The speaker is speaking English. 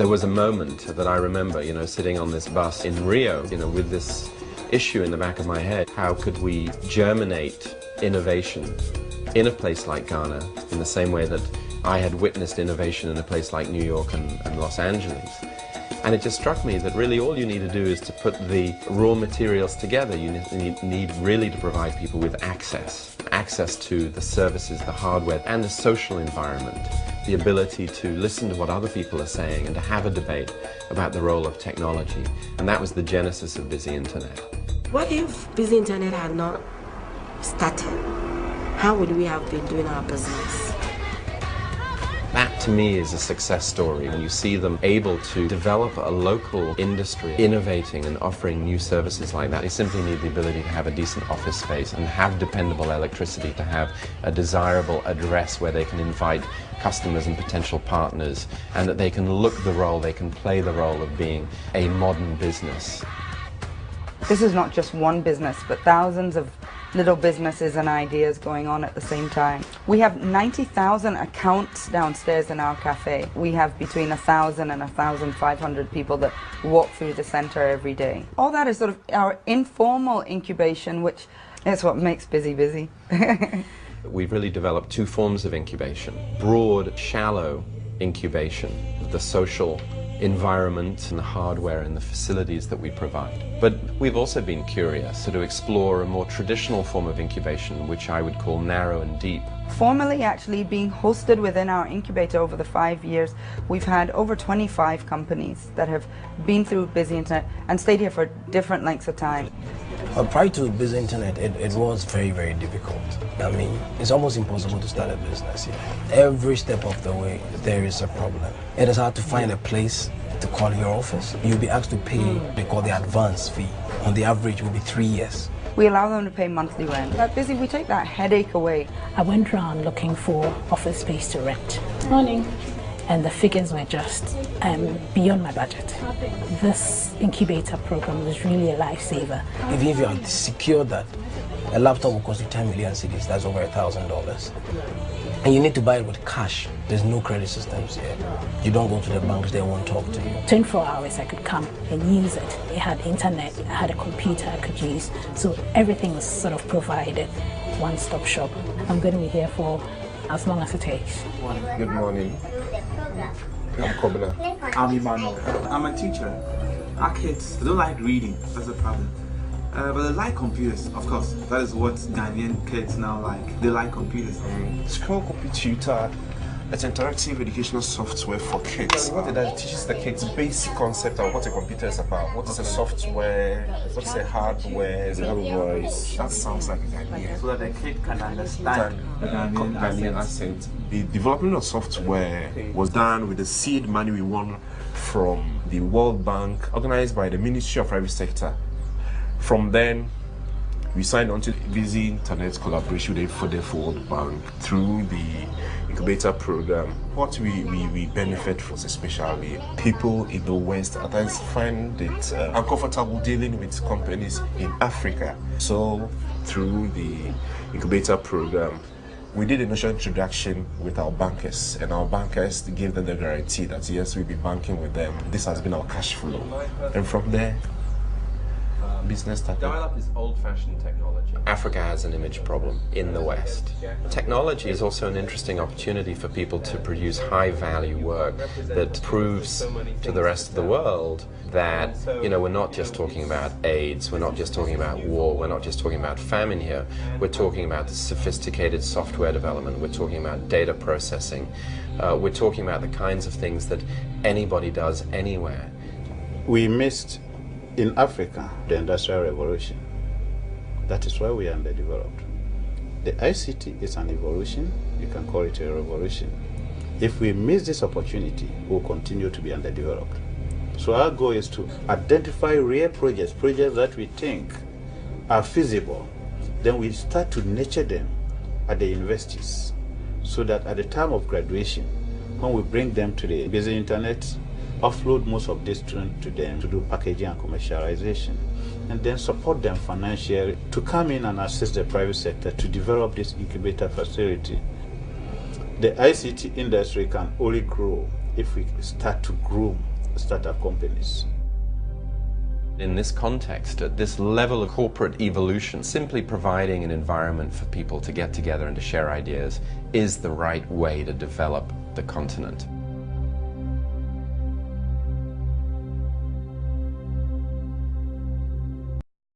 There was a moment that I remember, sitting on this bus in Rio, with this issue in the back of my head. How could we germinate innovation in a place like Ghana in the same way that I had witnessed innovation in a place like New York and Los Angeles? And it just struck me that really all you need to do is to put the raw materials together. You need really to provide people with access to the services, the hardware, and the social environment, the ability to listen to what other people are saying and to have a debate about the role of technology. And that was the genesis of BusyInternet. What if BusyInternet had not started? How would we have been doing our business? That, to me, is a success story. When you see them able to develop a local industry, innovating and offering new services like that, they simply need the ability to have a decent office space and have dependable electricity, to have a desirable address where they can invite customers and potential partners, and that they can look the role, they can play the role of being a modern business. This is not just one business, but thousands of little businesses and ideas going on at the same time. We have 90,000 accounts downstairs in our cafe. We have between 1,000 and 1,500 people that walk through the center every day. All that is sort of our informal incubation, which is what makes busy. We've really developed two forms of incubation. Broad, shallow incubation, the social environment and the hardware and the facilities that we provide. But we've also been curious to explore a more traditional form of incubation, which I would call narrow and deep. Formally actually being hosted within our incubator over the 5 years, we've had over 25 companies that have been through BusyInternet and stayed here for different lengths of time. Prior to BusyInternet, it was very difficult. I mean, it's almost impossible to start a business here. Every step of the way, there is a problem. It is hard to find a place to call your office. You'll be asked to pay, they call the advance fee. On the average, it will be 3 years. We allow them to pay monthly rent. At Busy, we take that headache away. I went around looking for office space to rent. Morning. And the figures were just beyond my budget. This incubator program was really a lifesaver. Even if you are secure that a laptop will cost you 10 million cedis, that's over $1,000. And you need to buy it with cash. There's no credit systems here. You don't go to the banks, they won't talk to you. 24 hours I could come and use it. It had internet, I had a computer I could use. So everything was sort of provided. One-stop shop. I'm going to be here for as long as it takes. Good morning. I'm Kobina. I'm Emmanuel. I'm a teacher. Our kids, they don't like reading. That's the problem. But they like computers, of course. That is what Ghanaian kids now like. They like computers. School computer, it's interactive educational software for kids. What it does, it teaches the kids basic concept of what a computer is about. What is a software? What's the hardware? That sounds like a good idea. So that the kid can understand Ghanaian accent. The development of software was done with the seed money we won from the World Bank, organized by the Ministry of Private Sector. From then, we signed on to BusyInternet collaboration with the World Bank through the incubator program. What we benefit from, especially people in the West, at times find it uncomfortable dealing with companies in Africa. So through the incubator program, we did initial introduction with our bankers, and our bankers gave them the guarantee that yes, we'll be banking with them. This has been our cash flow. And from there, business started. Dial-up is old-fashioned technology. Africa has an image problem in the West. Technology is also an interesting opportunity for people to produce high-value work that proves to the rest of the world that, we're not just talking about AIDS, we're not just talking about war, we're not just talking about famine here, we're talking about sophisticated software development, we're talking about data processing, we're talking about the kinds of things that anybody does anywhere. We missed in Africa the Industrial Revolution. That is why we are underdeveloped. The ICT is an evolution, you can call it a revolution. If we miss this opportunity, we'll continue to be underdeveloped. So our goal is to identify real projects that we think are feasible. Then we start to nurture them at the universities, so that at the time of graduation, when we bring them to the BusyInternet, offload most of this to them to do packaging and commercialization, and then support them financially to come in and assist the private sector to develop this incubator facility. The ICT industry can only grow if we start to groom startup companies. In this context, at this level of corporate evolution, simply providing an environment for people to get together and to share ideas is the right way to develop the continent.